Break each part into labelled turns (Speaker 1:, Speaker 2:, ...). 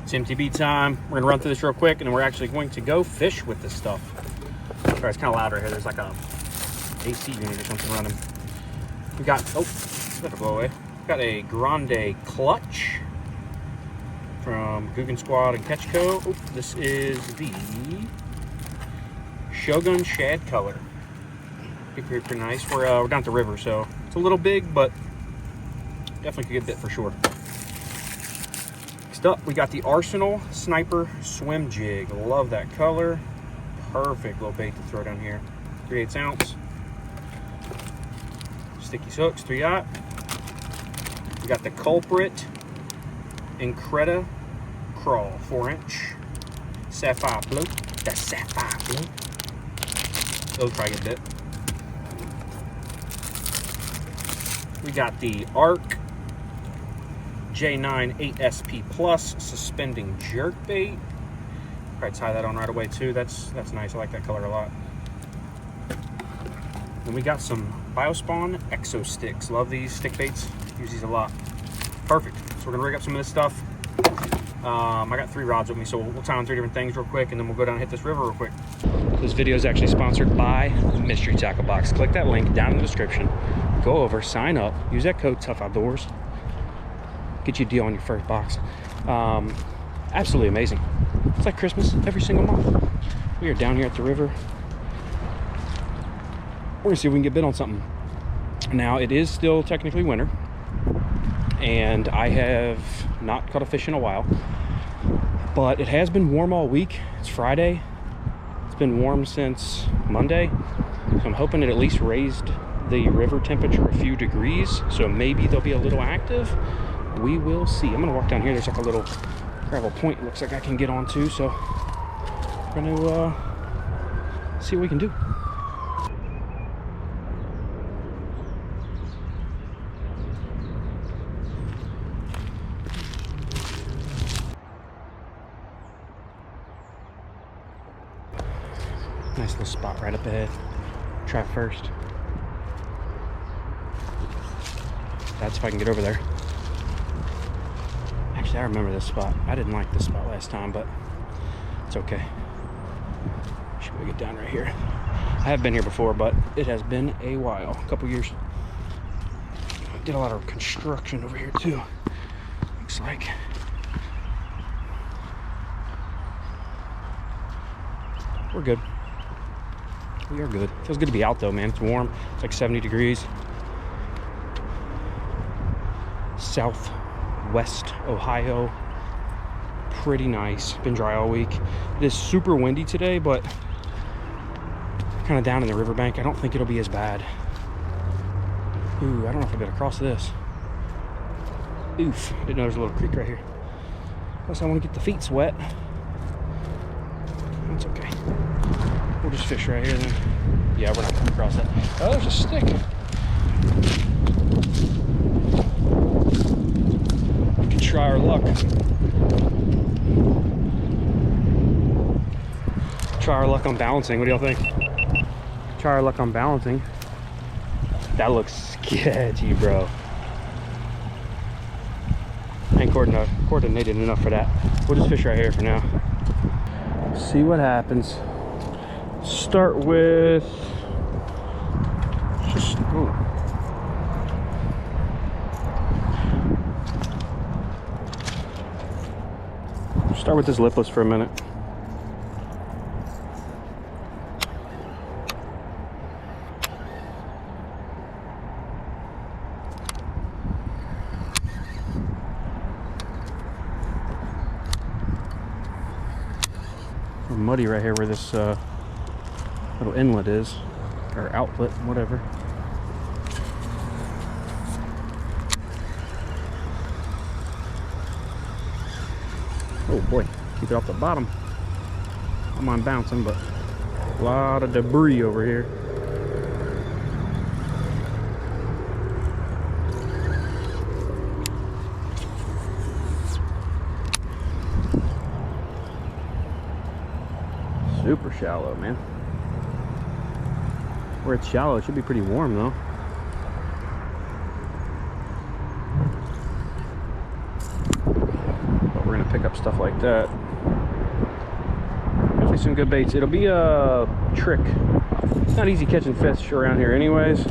Speaker 1: It's MTB time. We're gonna run through this real quick, and then we're actually going to go fish with this stuff. Sorry, it's kind of loud right here. There's like a AC unit or something running. We got, oh, better blow away. Got a Grande clutch from Guggen Squad and Catch Co. Oh, this is the Shogun Shad color. Pretty nice. We're down at the river, so it's a little big, but definitely could get bit for sure. Next up, we got the Arsenal Sniper Swim Jig. Love that color. Perfect little bait to throw down here. 3/8 ounce. Sticky hooks, 3/0. We got the Culprit Increta Crawl, 4-inch. Sapphire blue. That's sapphire blue. Those probably get bit. We got the Arc J9 8SP Plus suspending jerkbait. Probably tie that on right away too. That's nice. I like that color a lot. Then we got some Biospawn Exo Sticks. Love these stick baits. Use these a lot. Perfect. So we're gonna rig up some of this stuff. I got 3 rods with me, so we'll tie on 3 different things real quick, and then we'll go down and hit this river real quick. This video is actually sponsored by Mystery Tackle Box. Click that link down in the description. Go over, sign up, use that code Tough Outdoors. Get you a deal on your first box. Absolutely amazing. It's like Christmas every single month. We are down here at the river. We're gonna see if we can get bit on something. Now, it is still technically winter, and I have not caught a fish in a while, but it has been warm all week. It's Friday. It's been warm since Monday, so I'm hoping it at least raised the river temperature a few degrees, so maybe they'll be a little active. We will see. I'm gonna walk down here. There's like a little gravel point it looks like I can get onto, so we're gonna see what we can do. Nice little spot right up ahead. Try first. That's if I can get over there. Actually, I remember this spot. I didn't like this spot last time, but it's okay. Should we get down right here? I have been here before, but it has been a while, a couple years. Did a lot of construction over here too, looks like. We're good. We are good. Feels good to be out though, man. It's warm. It's like 70 degrees. Southwest Ohio. Pretty nice. Been dry all week. It is super windy today, but kind of down in the riverbank. I don't think it'll be as bad. Ooh, I don't know if I better cross this. Oof. Didn't know there's a little creek right here. Plus I want to get the feet wet. That's okay. We'll just fish right here then. Yeah, we're not coming across that. Oh, there's a stick. We can try our luck. Try our luck on balancing. What do y'all think? Try our luck on balancing. That looks sketchy, bro. I ain't coordinated enough for that. We'll just fish right here for now. See what happens. Start with just start with this lipless for a minute. We're muddy right here where this little inlet is, or outlet, whatever. Oh boy, keep it off the bottom. I don't mind bouncing, but a lot of debris over here. Super shallow, man. Where it's shallow, it should be pretty warm though. But we're gonna pick pick up stuff like that. Definitely some good baits. It'll be a trick. It's not easy catching fish around here anyways,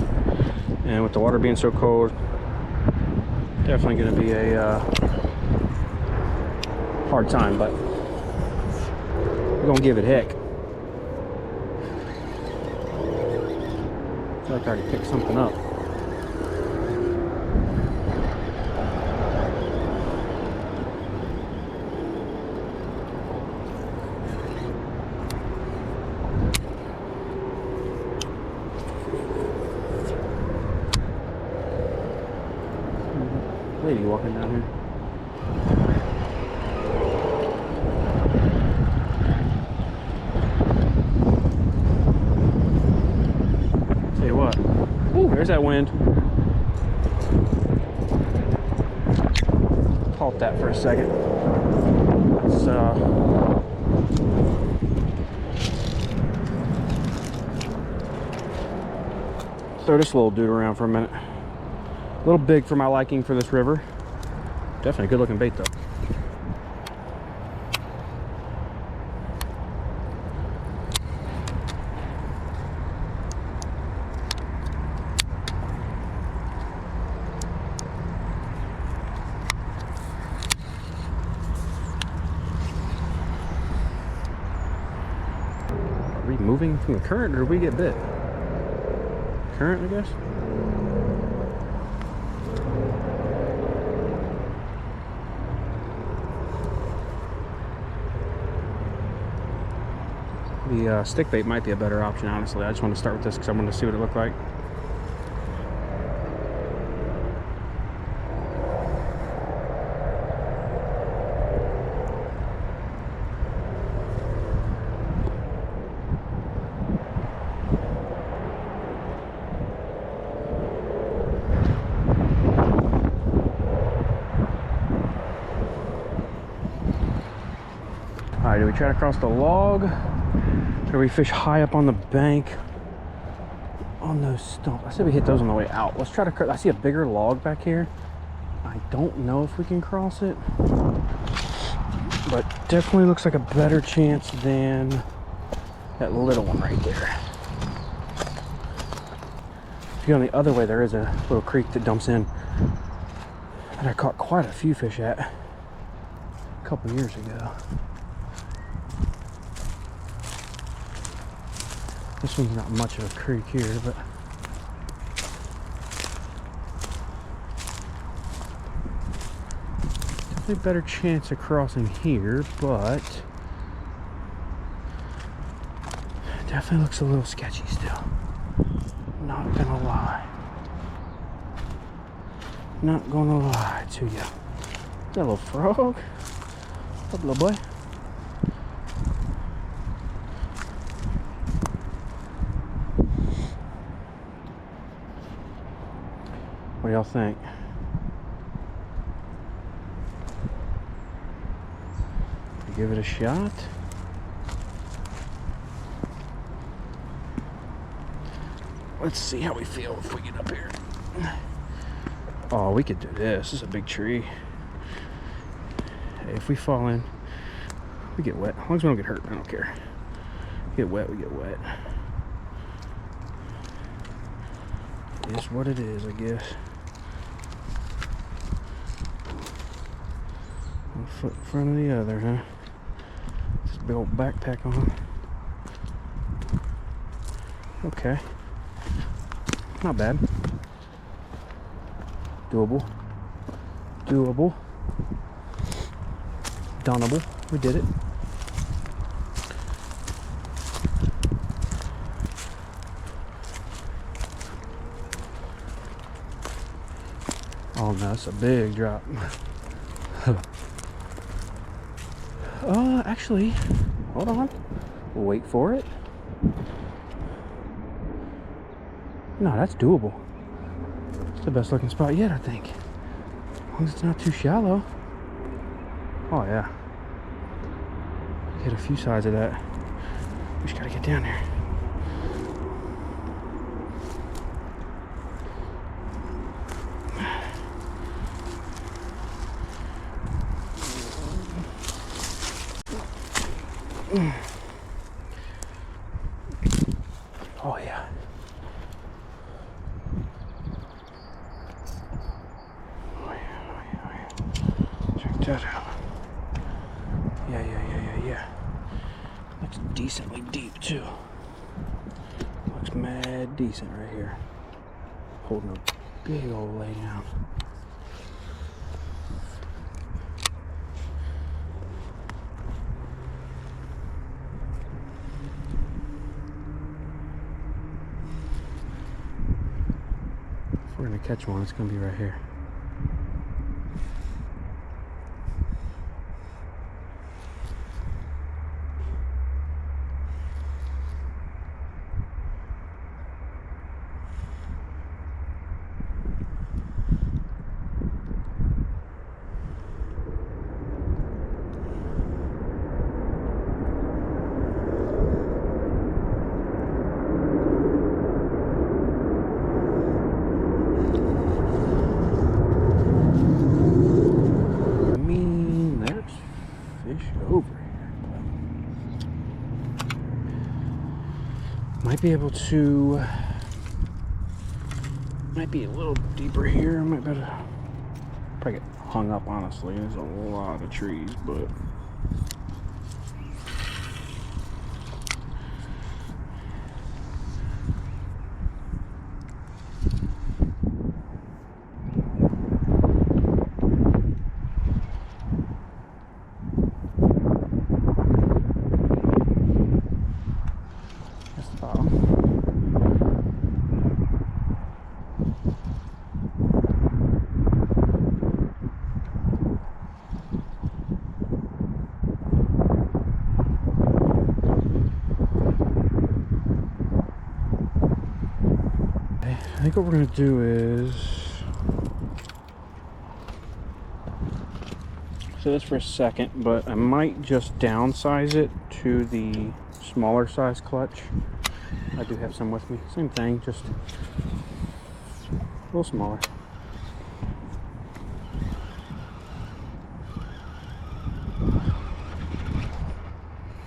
Speaker 1: and with the water being so cold, definitely going to be a hard time, but we're going to give it heck. I feel like I already picked something up. Lady walking down here. Tell you what. Ooh, there's that wind. Halt that for a second. Let's throw this little dude around for a minute. A little big for my liking for this river. Definitely a good looking bait though. Are we moving from the current or did we get bit? Current, I guess? The stick bait might be a better option, honestly. I just want to start with this because I want to see what it looked like. All right, do we try to cross the log? Or we fish high up on the bank on those stumps? I said we hit those on the way out. Let's try to, I see a bigger log back here. I don't know if we can cross it, but definitely looks like a better chance than that little one right there. If you go the other way, there is a little creek that dumps in that I caught quite a few fish at a couple years ago. This one's not much of a creek here, but definitely a better chance of crossing here, but definitely looks a little sketchy still. Not gonna lie. Not gonna lie to you. Is that a little frog? What's up, little boy? What do y'all think? Give it a shot. Let's see how we feel if we get up here. Oh, we could do this. This is a big tree. Hey, if we fall in, we get wet. As long as we don't get hurt, I don't care. Get wet, we get wet. It's what it is, I guess. One foot in front of the other, huh? This big old backpack on. Okay. Not bad. Doable. Doable. Doneable. We did it. Oh no, that's a big drop. Actually, hold on. We'll wait for it. No, that's doable. It's the best looking spot yet, I think. As long as it's not too shallow. Oh yeah. Hit a few sides of that. We just gotta get down there. Oh yeah. Oh yeah. Check that out. Yeah. Looks decently deep too. Looks mad decent right here. Holding a big old lay down. If we're gonna catch one, it's gonna be right here. Over here. Might be able to. Might be a little deeper here. Might better. Probably get hung up. Honestly, there's a lot of trees, but. I think what we're going to do is so this for a second, but I might just downsize it to the smaller size clutch. I do have some with me. Same thing, just a little smaller.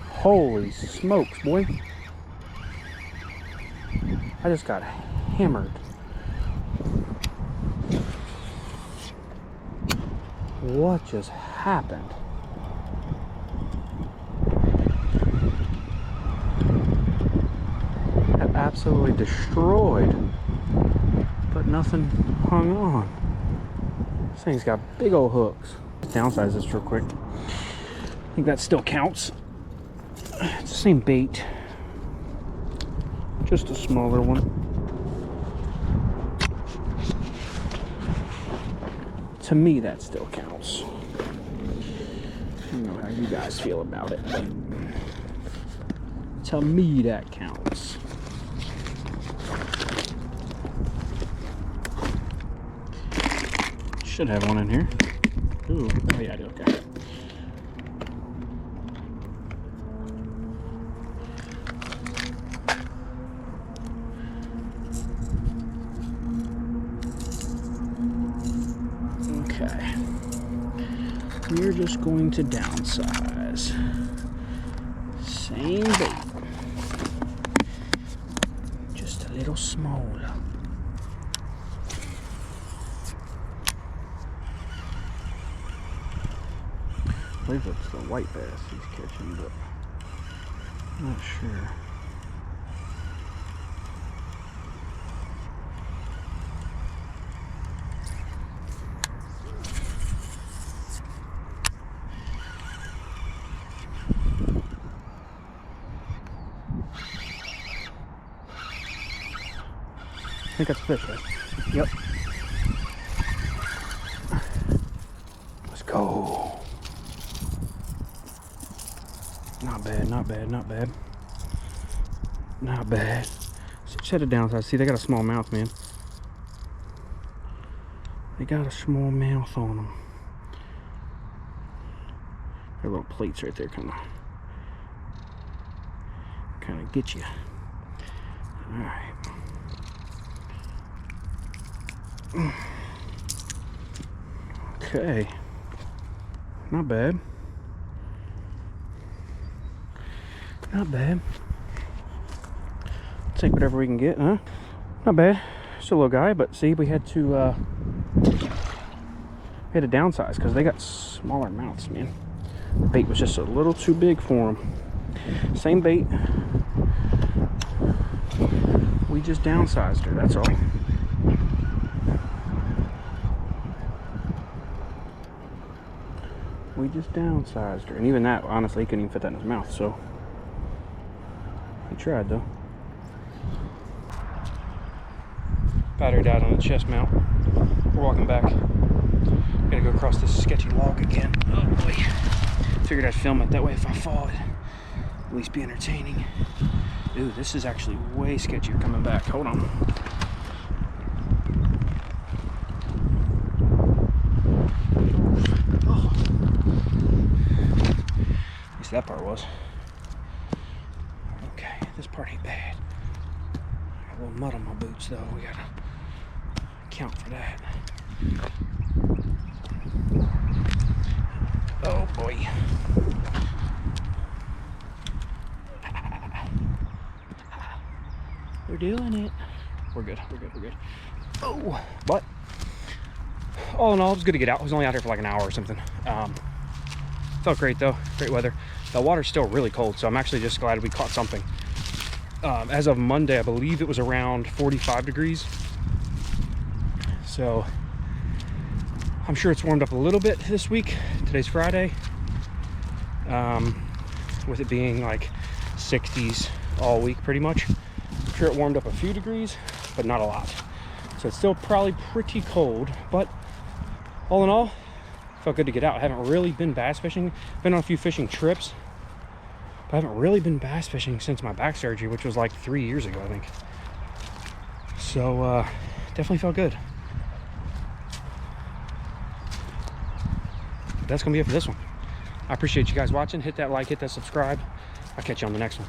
Speaker 1: Holy smokes, boy. I just got hammered. What just happened? Got absolutely destroyed, but nothing hung on. This thing's got big old hooks. Downsize this real quick. I think that still counts. It's the same bait, just a smaller one. To me, that still counts. I don't know how you guys feel about it, but to me, that counts. Should have one in here. Ooh, oh yeah, I do, okay. Okay, we're just going to downsize. Same bait, just a little smaller. I believe it's the white bass he's catching, but I'm not sure. I think that's fish, right? Yep. Let's go. Not bad, not bad, not bad. Not bad. Shut it down. See, they got a small mouth, man. They got a small mouth on them. Their little plates right there kind of get you. All right. Okay, not bad. Not bad. Take whatever we can get, huh? Not bad. Just a little guy, but see, we had to downsize because they got smaller mouths, man. The bait was just a little too big for them. Same bait. We just downsized her, that's all. We just downsized her. And even that, honestly, he couldn't even fit that in his mouth, so. He tried, though. Battery died on the chest mount. We're walking back. Gotta go across this sketchy log again. Oh boy. Figured I'd film it that way if I fall, it'd at least be entertaining. Ooh, this is actually way sketchier coming back. Hold on. Oh. At least that part was. Okay, this part ain't bad. Got a little mud on my boots though. We gotta account for that. Oh boy. We're doing it. We're good, we're good, we're good. Oh, but all in all, it was good to get out. I was only out here for like an hour or something. Felt great though, great weather. The water's still really cold, so I'm actually just glad we caught something. As of Monday, I believe it was around 45 degrees. So I'm sure it's warmed up a little bit this week. Today's Friday. With it being like 60s all week pretty much. I'm sure it warmed up a few degrees, but not a lot. So it's still probably pretty cold, but all in all, felt good to get out. I haven't really been bass fishing. Been on a few fishing trips, but I haven't really been bass fishing since my back surgery, which was like 3 years ago, I think. So definitely felt good. That's gonna be it for this one. I appreciate you guys watching. Hit that like, hit that subscribe. I'll catch you on the next one.